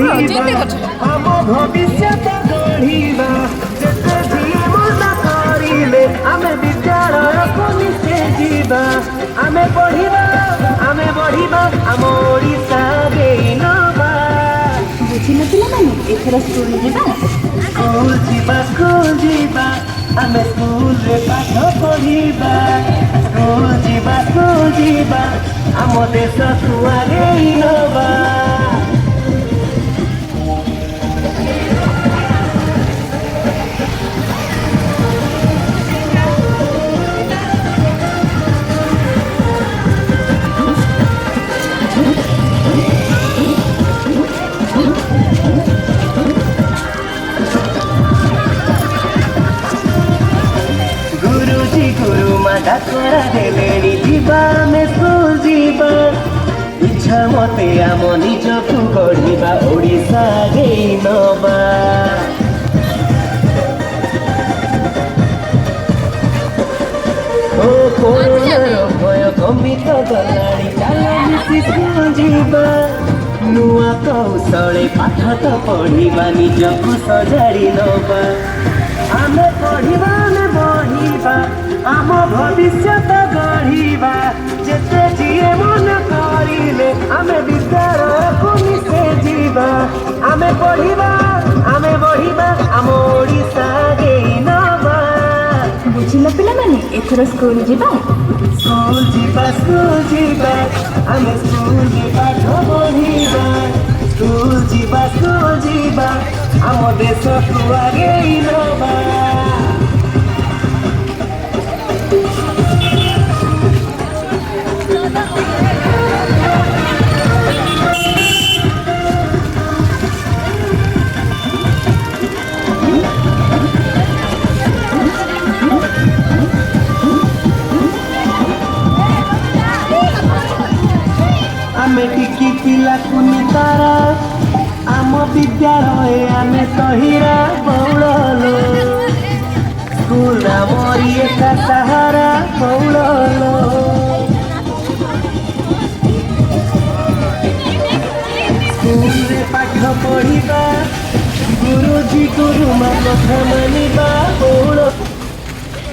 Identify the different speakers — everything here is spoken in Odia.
Speaker 1: ପଢିବା ଆମ ଭବିଷ୍ୟତ ଗଢ଼ିବା ଯେତେ ଜୀବନ କରିଲେ ଆମେ ବିଦ୍ୟାଳୟକୁ ମିଶେ ଯିବା ଆମେ ପଢିବା ବଢିବା ଆମ ଓଡ଼ିଶା ଦେଇ ନବା।
Speaker 2: ବୁଝିଲେ ପିଲାମାନେ ଏଥର ସ୍କୁଲ ଯିବା
Speaker 1: ସ୍କୁଲ ଯିବା ଆମେ ସ୍କୁଲରେ ପାଠ ପଢିବା ସ୍କୁଲ ଯିବା ଆମ ଦେଶକୁ ଆଗେଇ ନବା। ଡାକରା ଦେଲେଣି ଯିବା ଆମେ ସ୍କୁଲ ଯିବା ଇଚ୍ଛା ମତେ ଆମ ନିଜକୁ ଗଢ଼ିବା ଓଡ଼ିଶା ଆଗେଇ ନବା। ଓ କରୋନାର ଭୟ କମିତ ଗଲାଣି ଚାଲ ମିଶି ସ୍କୁଲ ଯିବା ନୂଆ କୌଶଳେ ପାଠ ତ ପଢିବା ନିଜକୁ ସଜାଡ଼ି ନବା ଆମେ ପଢିବା ଆମେ ବଢିବା ଆମ ଭବିଷ୍ୟତ ଗଢ଼ିବା ଯେତେ ଯିଏ ମନ କରିଲେ ଆମେ ବିଦ୍ୟାଳୟକୁ ମିଶେ ଯିବା ଆମେ ପଢିବା ଆମେ ବଢିବା ଆମ ଓଡ଼ିଶା ଆଗେଇ ନବା।
Speaker 2: ବୁଝିଲ ପିଲାମାନେ ଏଥର ସ୍କୁଲ ଯିବା
Speaker 1: ଆମେ ସ୍କୁଲରେ ପାଠ ପଢିବା ସ୍କୁଲ ଯିବା ଆମ ଦେଶକୁ ଆଗେଇ ନବା। ଆମେ ଟିକି ପିଲା କୁନି ତାରା ଆମ ବିଦ୍ୟାଳୟ ଆମେ ତହିରା ବଉଳଲୋ ସ୍କୁଲ ଆମରି ଏକା ସାହାରା ବଉଳଲୋ। ସ୍କୁଲରେ ପାଠ ପଢିବା ଗୁରୁଜୀ ଗୁରୁମା କଥା ମାନିବା